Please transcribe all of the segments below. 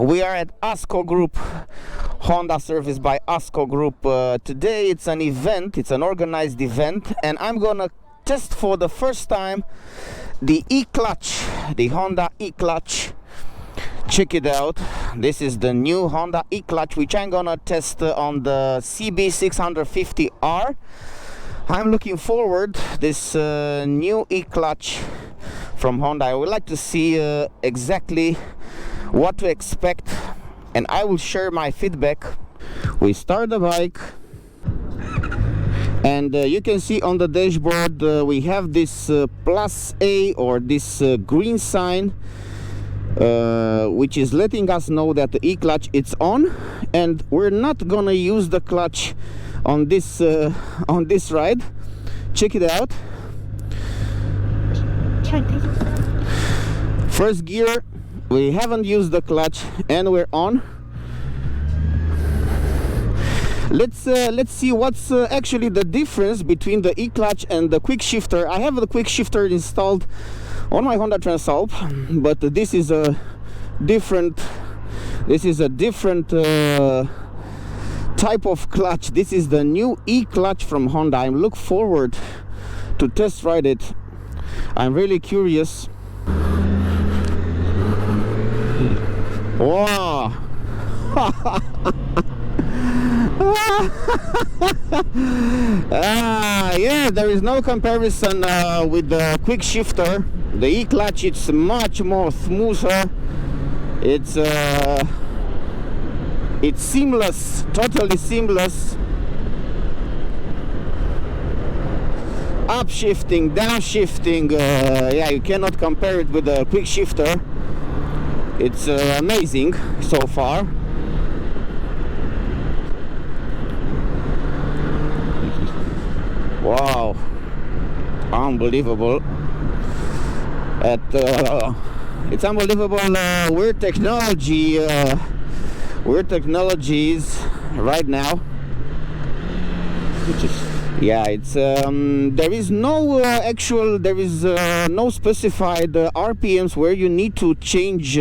We are at ASCO Group, Honda service by ASCO Group. Today it's an event, it's an organized event, and I'm gonna test for the first time the e-clutch, the Honda e-clutch. Check it out. This is the new Honda e-clutch, which I'm gonna test on the CBR650R. I'm looking forward this new e-clutch from Honda. I would like to see exactly what to expect, and I will share my feedback. We start the bike, and you can see on the dashboard we have this plus A, or this green sign, which is letting us know that the e-clutch is on, and we're not gonna use the clutch on this ride. Check it out. First gear, we haven't used the clutch and we're on. Let's see what's actually the difference between the e-clutch and the Quickshifter. I have the Quickshifter installed on my Honda Transalp, but this is a different type of clutch. This is the new e-clutch from Honda. I'm looking forward to test ride it. I'm really curious. Wow. Yeah, there is no comparison with the Quickshifter. The e-clutch, it's much more smoother. It's seamless, totally seamless. Upshifting, downshifting, yeah, you cannot compare it with the Quickshifter. It's amazing so far. Wow, unbelievable. It's unbelievable where technology is right now. Yeah, it's there is no no specified RPMs where you need to change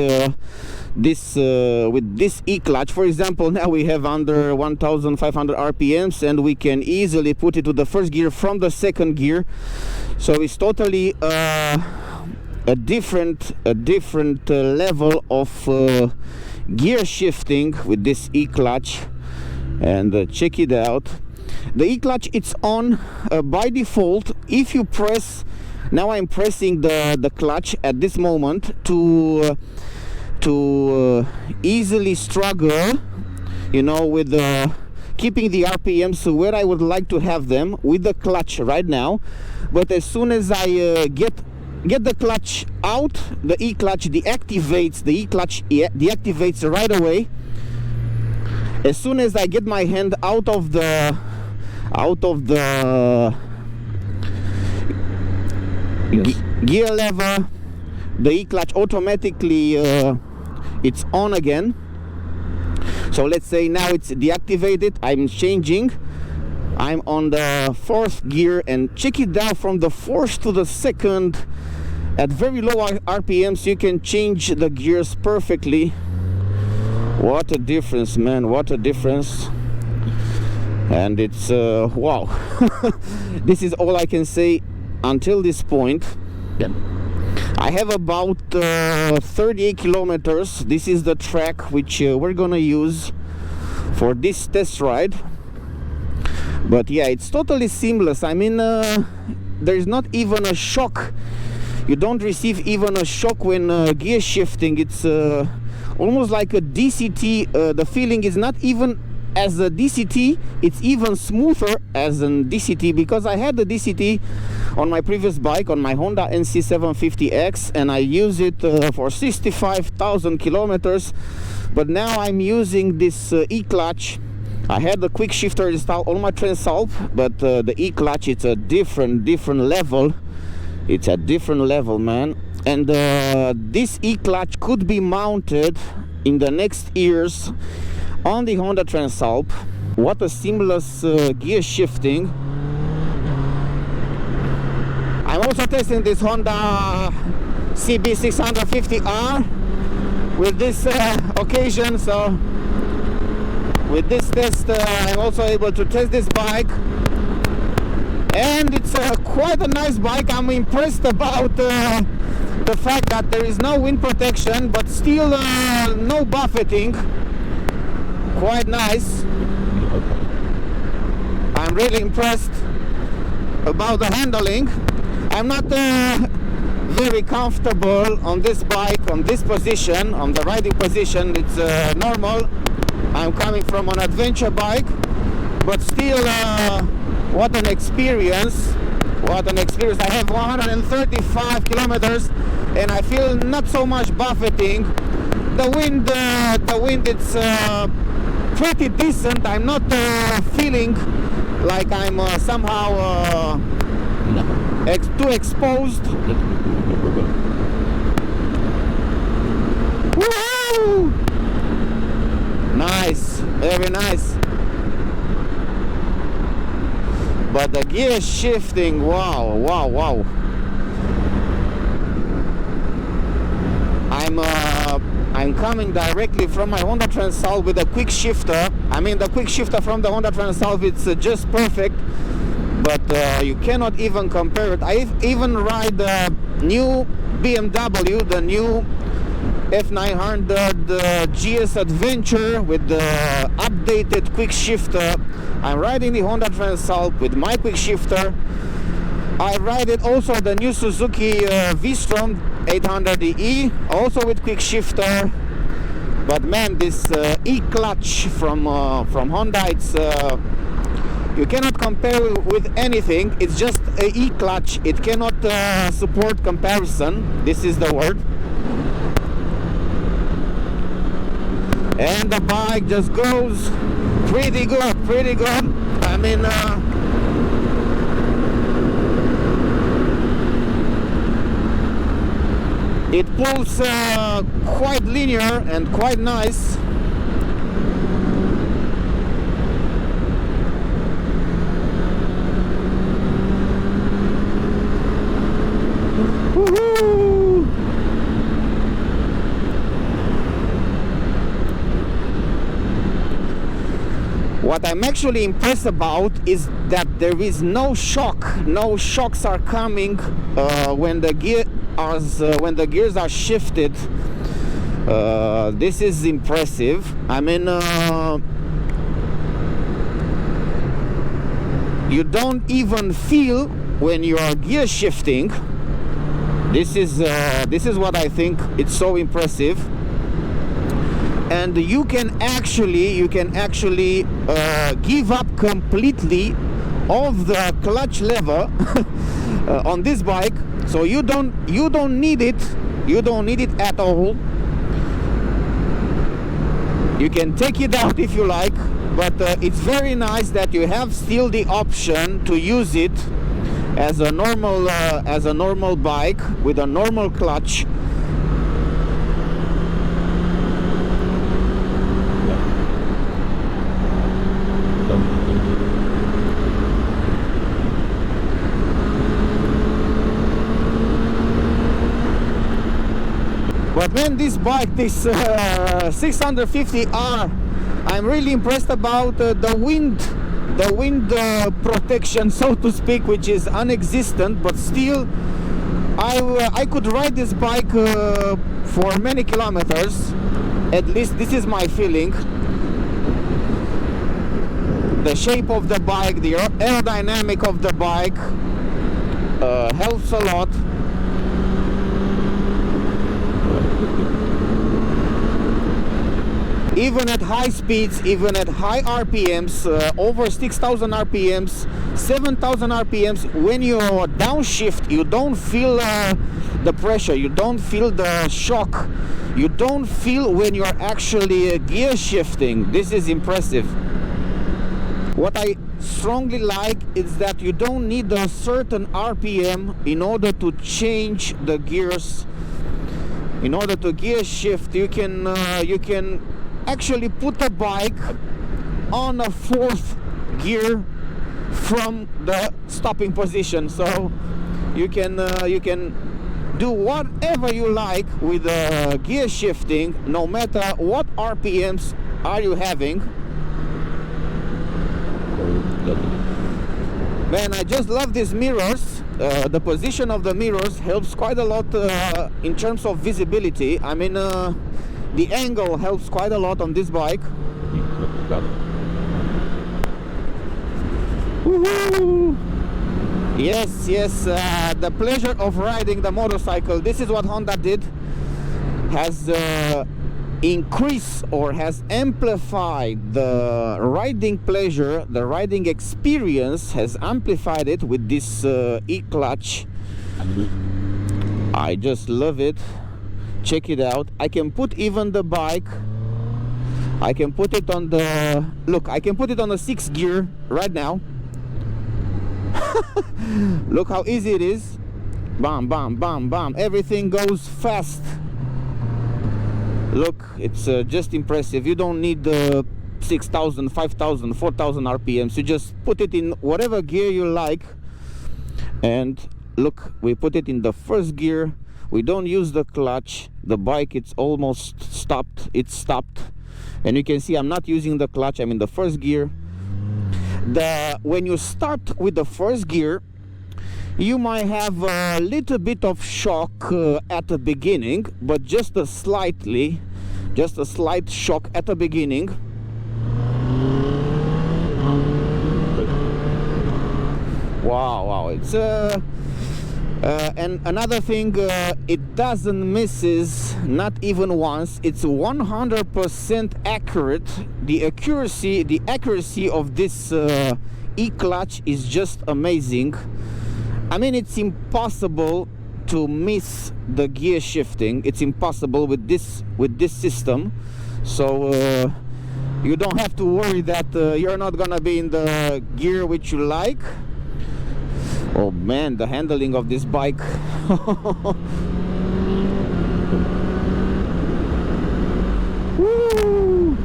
this with this e-clutch. For example, now we have under 1500 RPMs, and we can easily put it to the first gear from the second gear. So it's totally a different level of gear shifting with this e-clutch. And check it out. The e-clutch, it's on by default. If you press, now I'm pressing the clutch at this moment to easily struggle, you know, with keeping the RPMs where I would like to have them with the clutch right now. But as soon as I get the clutch out, the e-clutch deactivates. The e-clutch deactivates right away. As soon as I get my hand out of the gear lever, the e-clutch automatically it's on again. So let's say now it's deactivated. I'm changing. I'm on the fourth gear, and check it down from the fourth to the second at very low RPMs. You can change the gears perfectly. What a difference, man, what a difference. And it's wow. This is all I can say until this point. Yeah. I have about 38 kilometers. This is the track which we're gonna use for this test ride. But yeah, it's totally seamless. I mean, there's not even a shock. You don't receive even a shock when gear shifting. It's almost like a DCT. The feeling is not even as a DCT, it's even smoother as a DCT, because I had the DCT on my previous bike, on my Honda NC750X, and I use it for 65,000 kilometers. But now I'm using this e-clutch. I had the Quickshifter installed on my Transalp, but the e-clutch, it's a different level. It's a different level, man. And this e-clutch could be mounted in the next years on the Honda Transalp. What a seamless gear shifting. I'm also testing this Honda CB650R with this occasion. So with this test, I'm also able to test this bike, and it's quite a nice bike. I'm impressed about the fact that there is no wind protection, but still no buffeting. Quite nice. I'm really impressed about the handling. I'm not very comfortable on this bike, on this position, on the riding position. It's normal. I'm coming from an adventure bike, but still, what an experience. What an experience. I have 135 kilometers and I feel not so much buffeting. The wind it's pretty decent. I'm not feeling like I'm somehow too exposed. Woo! Nice, very nice. But the gear shifting, wow, wow, wow. I'm coming directly from my Honda Transalp with a Quickshifter. I mean, the Quickshifter from the Honda Transalp, it's just perfect. But you cannot even compare it. I even ride the new BMW, the new F900 GS Adventure with the updated Quickshifter. I'm riding the Honda Transalp with my Quickshifter. I ride it also the new Suzuki V-Strom 800E, also with Quickshifter. But man, this E-clutch from Honda, it's you cannot compare with anything. It's just a E-clutch. It cannot support comparison. This is the word. And the bike just goes pretty good, pretty good. I mean, it pulls quite linear and quite nice. Woohoo! What I'm actually impressed about is that there is no shock. No shocks are coming when the gears are shifted. This is impressive. I mean, you don't even feel when you are gear shifting. This is what I think it's so impressive. And you can actually give up completely of the clutch lever on this bike. So you don't need it. You don't need it at all. You can take it out if you like, but it's very nice that you have still the option to use it as a normal bike with a normal clutch. But man, this bike, this 650R, I'm really impressed about the wind protection, so to speak, which is non-existent, but still I could ride this bike for many kilometers. At least this is my feeling. The shape of the bike, the aerodynamic of the bike helps a lot. Even at high speeds, even at high RPMs, over 6,000 RPMs, 7,000 RPMs, when you downshift, you don't feel the pressure, you don't feel the shock, you don't feel when you're actually gear shifting. This is impressive. What I strongly like is that you don't need a certain RPM in order to change the gears. In order to gear shift, you can actually put the bike on a 4th gear from the stopping position. So you can do whatever you like with the gear shifting, no matter what RPMs are you having. Man, I just love these mirrors. The position of the mirrors helps quite a lot in terms of visibility. I mean, the angle helps quite a lot on this bike. Woohoo! Yes, yes, the pleasure of riding the motorcycle. This is what Honda did, has increased or has amplified the riding pleasure, the riding experience, has amplified it with this e-clutch. I just love it. Check it out. I can put even the bike, I can put it on the, look, I can put it on the 6th gear right now. Look how easy it is. Bam, bam, bam, bam. Everything goes fast. Look, it's just impressive. You don't need 6,000, 5,000, 4,000 RPMs. You just put it in whatever gear you like. And look, we put it in the 1st gear. We don't use the clutch. The bike, it's almost stopped. It's stopped. And you can see I'm not using the clutch. I'm in the 1st gear. When you start with the 1st gear, you might have a little bit of shock at the beginning, but just a slight shock at the beginning. Wow, it's and another thing, it doesn't misses, not even once. It's 100% accurate. The accuracy of this e-clutch is just amazing. I mean, it's impossible to miss the gear shifting. It's impossible with this system. So you don't have to worry that you're not gonna be in the gear which you like. Oh man, the handling of this bike. Woo!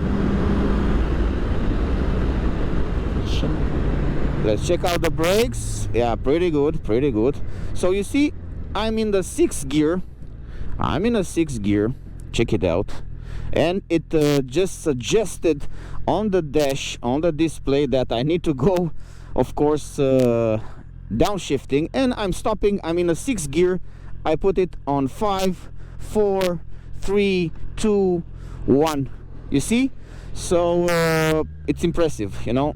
Let's check out the brakes. Yeah, pretty good, pretty good. So you see, I'm in the 6th gear. Check it out. And it just suggested on the dash, on the display, that I need to go, of course, downshifting, and I'm stopping. I'm in a 6th gear. I put it on 5, 4, 3, 2, 1. You see? So it's impressive, you know.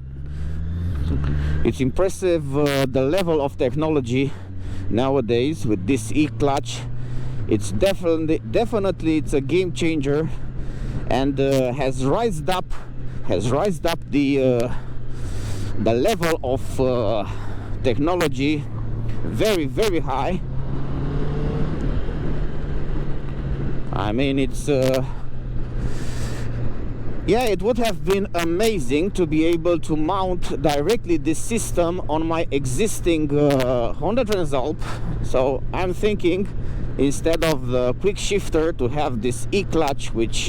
It's impressive the level of technology nowadays with this e-clutch. It's definitely it's a game changer, and has raised up the level of technology very, very high. I mean, it's yeah, it would have been amazing to be able to mount directly this system on my existing Honda Transalp. So I'm thinking, instead of the Quickshifter, to have this e-clutch, which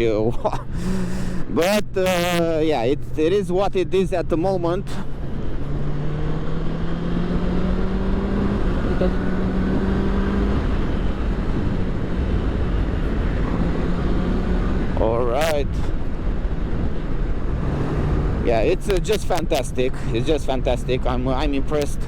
but yeah, it is what it is at the moment. All right. Yeah, it's just fantastic. It's just fantastic. I'm impressed.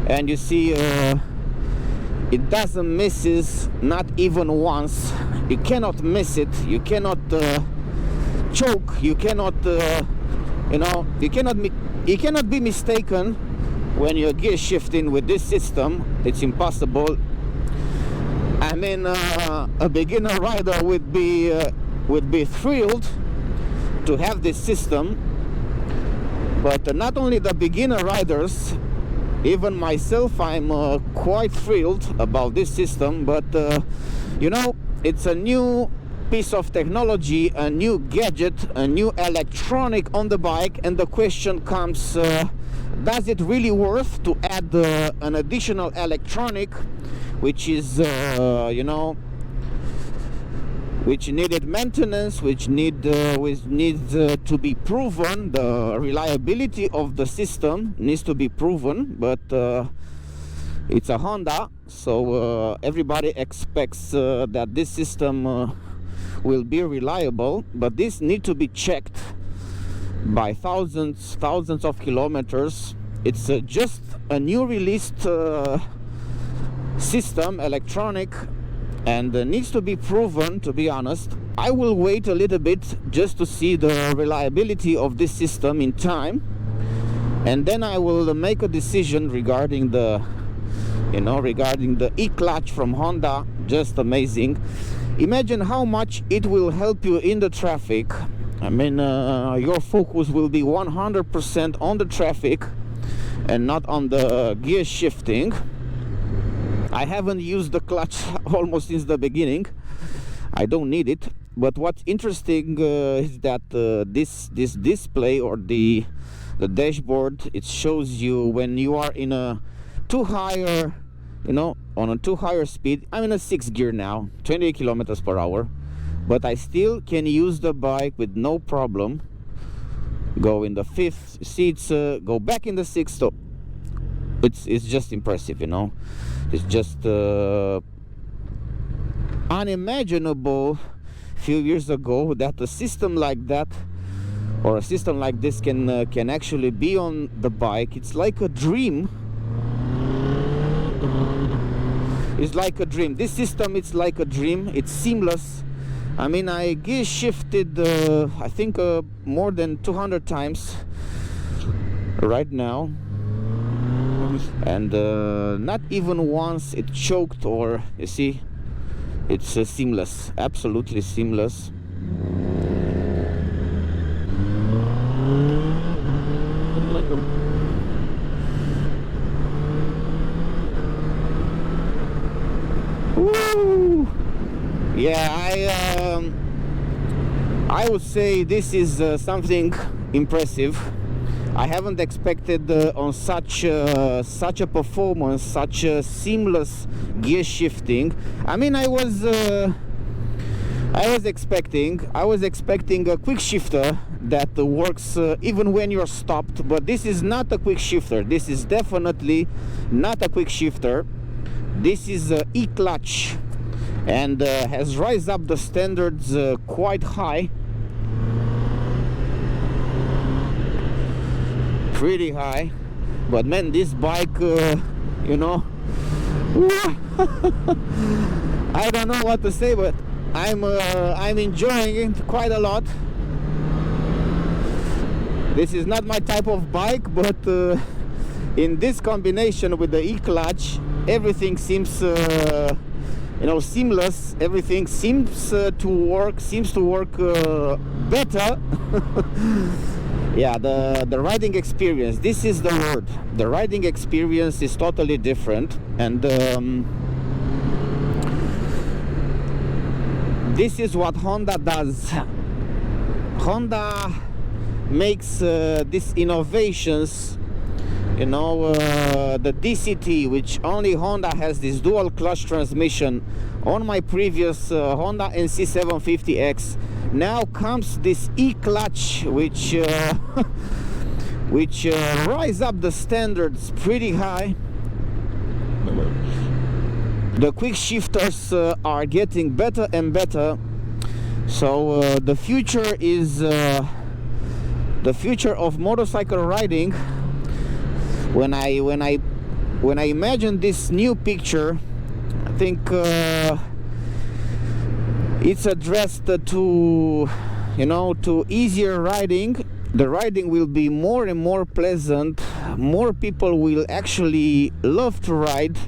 And you see, it doesn't misses, not even once. You cannot miss it. You cannot choke. You cannot, you know, you cannot be mistaken when you're gear shifting with this system. It's impossible. I mean, a beginner rider would be thrilled to have this system, but not only the beginner riders, even myself, I'm quite thrilled about this system. But you know, it's a new piece of technology, a new gadget, a new electronic on the bike, and the question comes, does it really worth to add an additional electronic, which is you know, which needed maintenance, which needs to be proven. The reliability of the system needs to be proven, but it's a Honda, so everybody expects that this system will be reliable, but this needs to be checked by thousands of kilometers. It's just a new released system, electronic, and needs to be proven, to be honest. I will wait a little bit just to see the reliability of this system in time, and then I will make a decision regarding the e-clutch from Honda. Just amazing. Imagine how much it will help you in the traffic. I mean, your focus will be 100% on the traffic and not on the gear shifting. I haven't used the clutch almost since the beginning. I don't need it. But what's interesting is that this display, or the dashboard, it shows you when you are in a too higher, on a too higher speed. I'm in a 6th gear now, 28 kilometers per hour, but I still can use the bike with no problem. Go in the 5th seats, go back in the 6th. So it's just impressive, It's just unimaginable a few years ago that a system like that, or a system like this, can actually be on the bike. It's like a dream. It's like a dream. This system, it's like a dream. It's seamless. I mean, I gear shifted I think more than 200 times right now, and not even once it choked, or you see, it's seamless, absolutely seamless. Woo! Yeah, I would say this is something impressive. I haven't expected on such a performance, such a seamless gear shifting. I mean, I was expecting a Quickshifter that works even when you're stopped, but this is not a Quickshifter. This is definitely not a Quickshifter. This is a e-clutch, and has raised up the standards quite high, pretty high. But man, this bike, I don't know what to say, but I'm enjoying it quite a lot. This is not my type of bike, but in this combination with the e-clutch, everything seems seamless. Everything seems to work better. Yeah, the riding experience, this is the word. The riding experience is totally different, and this is what Honda does. Honda makes these innovations. The DCT, which only Honda has, this dual clutch transmission. On my previous Honda NC750X, now comes this e-clutch, which rise up the standards pretty high. The quick shifters are getting better and better. So the future is the future of motorcycle riding. When I imagine this new picture, I think it's addressed to easier riding. The riding will be more and more pleasant. More people will actually love to ride.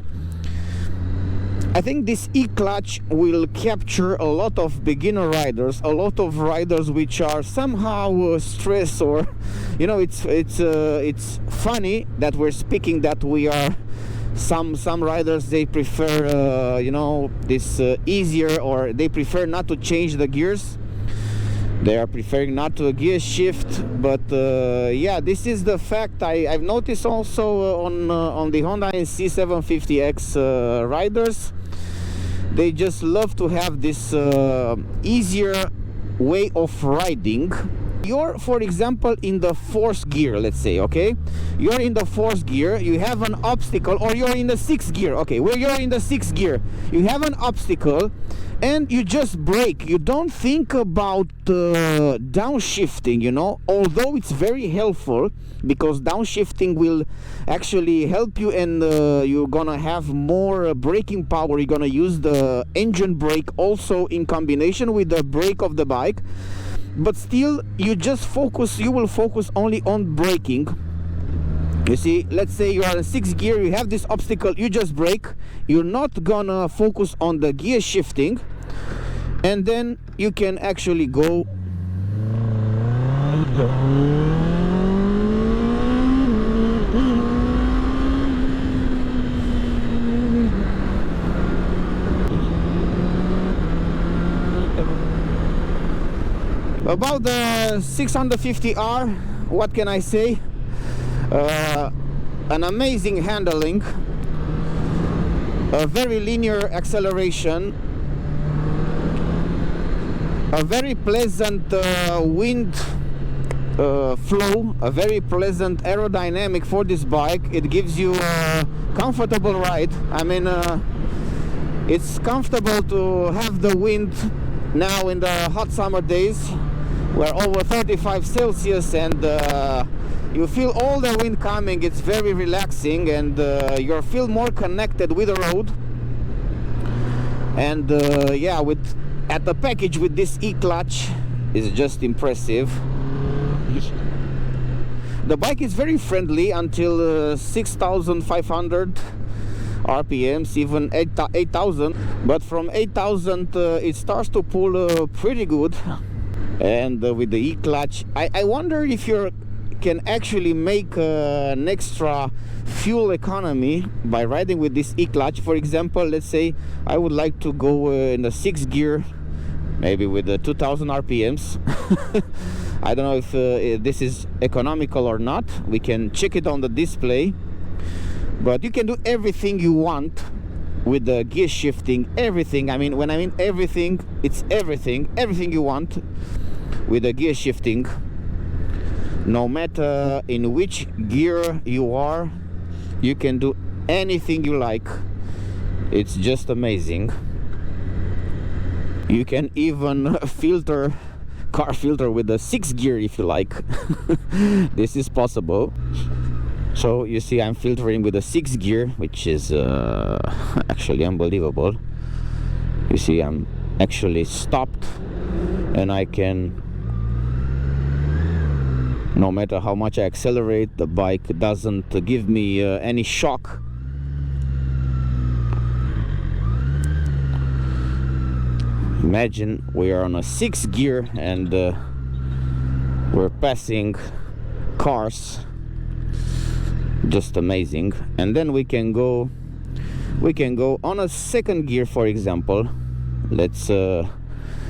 I think this e-clutch will capture a lot of beginner riders, a lot of riders which are somehow stressed, or it's funny that we're speaking that we are some riders, they prefer this easier, or they prefer not to change the gears. They are preferring not to gear shift, but yeah, this is the fact. I've noticed also on the Honda NC750X riders, they just love to have this easier way of riding. You're, for example, in the fourth gear, let's say, okay? You're in the fourth gear, you have an obstacle, or you're in the sixth gear, okay? Where you're in the sixth gear, you have an obstacle, and you just brake. You don't think about downshifting, you know, although it's very helpful, because downshifting will actually help you, and you're gonna have more braking power. You're gonna use the engine brake also in combination with the brake of the bike, but still you will focus only on braking. You see, let's say you are in sixth gear, you have this obstacle, you just brake. You're not gonna focus on the gear shifting, and then you can actually go. About the 650R, what can I say? An amazing handling, a very linear acceleration, a very pleasant wind flow, a very pleasant aerodynamic for this bike. It gives you a comfortable ride. I mean, it's comfortable to have the wind now in the hot summer days. We're over 35 Celsius, and you feel all the wind coming. It's very relaxing, and you feel more connected with the road. And yeah, at the package with this e-clutch is just impressive. The bike is very friendly until 6,500 RPMs, even 8,000. But from 8,000 it starts to pull pretty good. And with the e-clutch, I wonder if you can actually make an extra fuel economy by riding with this e-clutch. For example, let's say I would like to go in the sixth gear, maybe with the 2000 RPMs. I don't know if this is economical or not. We can check it on the display. But you can do everything you want with the gear shifting, everything. I mean, when I mean everything, it's everything you want with the gear shifting. No matter in which gear you are, you can do anything you like. It's just amazing. You can even car filter with the sixth gear if you like. This is possible. So you see, I'm filtering with the sixth gear, which is actually unbelievable. You see, I'm actually stopped, and I can, no matter how much I accelerate, the bike doesn't give me any shock. Imagine we are on a sixth gear, and we're passing cars. Just amazing. And then we can go on a second gear, for example. Let's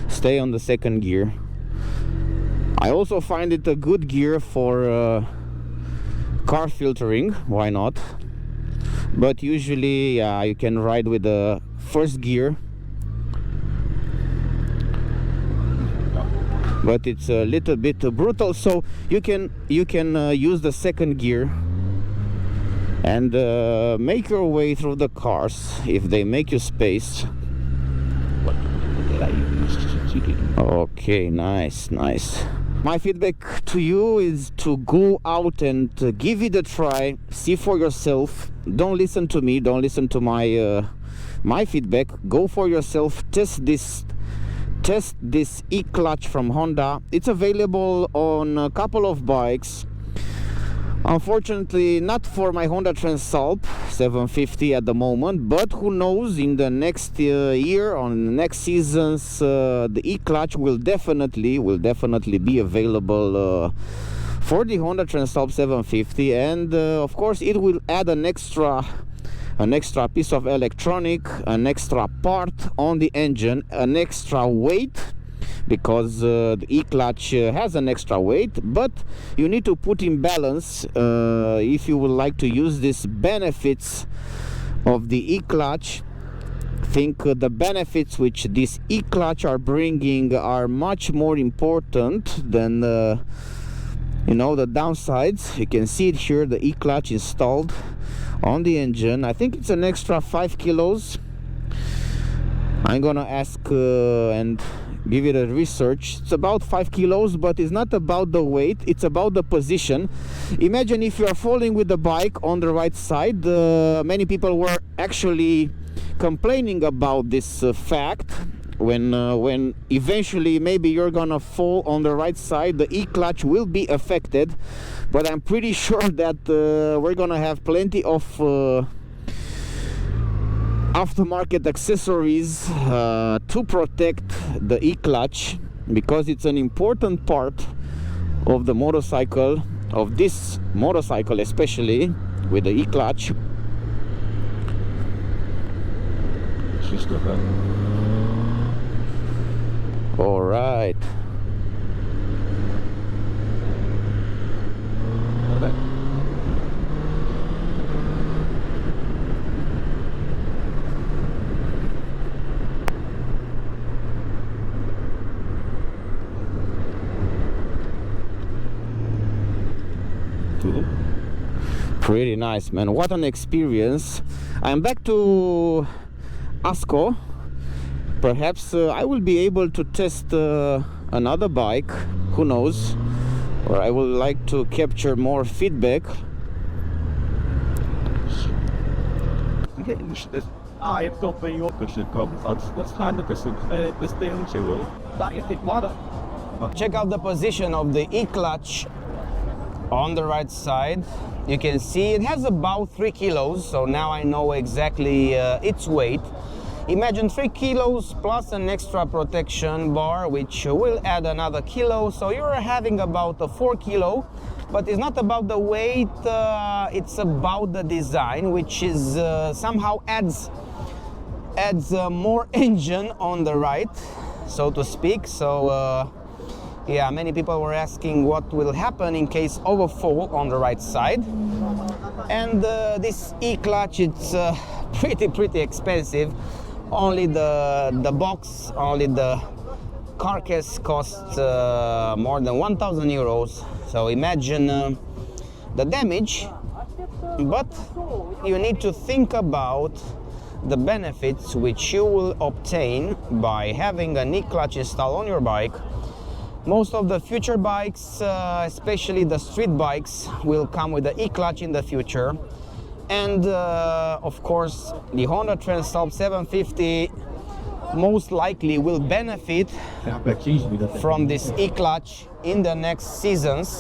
stay on the second gear. I also find it a good gear for car filtering. Why not? But usually, yeah, you can ride with the first gear. But it's a little bit brutal, so you can use the second gear and make your way through the cars if they make you space. Okay, nice. My feedback to you is to go out and give it a try, see for yourself. Don't listen to me, don't listen to my feedback. Go for yourself, test this e-clutch from Honda. It's available on a couple of bikes. Unfortunately, not for my Honda Transalp 750 at the moment, but who knows, in the next year, on next seasons, the e-clutch will definitely be available for the Honda Transalp 750, and of course it will add an extra piece of electronic, an extra part on the engine, an extra weight, because the e-clutch has an extra weight, but you need to put in balance if you would like to use these benefits of the e-clutch think the benefits which this e-clutch are bringing are much more important than you know, the downsides. You can see it here, the e-clutch installed on the engine. I think it's an extra 5 kilos. I'm gonna ask and give it a research. It's about 5 kilos, but it's not about the weight, it's about the position. Imagine if you are falling with the bike on the right side. Many people were actually complaining about this fact. When eventually maybe you're gonna fall on the right side, the e-clutch will be affected. But I'm pretty sure that we're gonna have plenty of aftermarket accessories to protect the e-clutch, because it's an important part of the motorcycle, of this motorcycle especially, with the e-clutch. All right. Pretty nice, man. What an experience. I'm back to Asco. Perhaps I will be able to test another bike, who knows, or I would like to capture more feedback. Check out the position of the e-clutch on the right side. You can see it has about 3 kilos, so now I know exactly its weight. Imagine 3 kilos plus an extra protection bar, which will add another kilo, so you're having about a 4 kilo. But it's not about the weight, it's about the design, which is somehow adds more engine on the right, so to speak. So yeah, many people were asking what will happen in case overfall on the right side. And this e-clutch, it's pretty expensive. Only the box, only the carcass costs more than 1,000 euros. So imagine the damage. But you need to think about the benefits which you will obtain by having an e-clutch installed on your bike. Most of the future bikes, especially the street bikes, will come with the e-clutch in the future. And of course, the Honda Transalp 750 most likely will benefit from this e-clutch in the next seasons.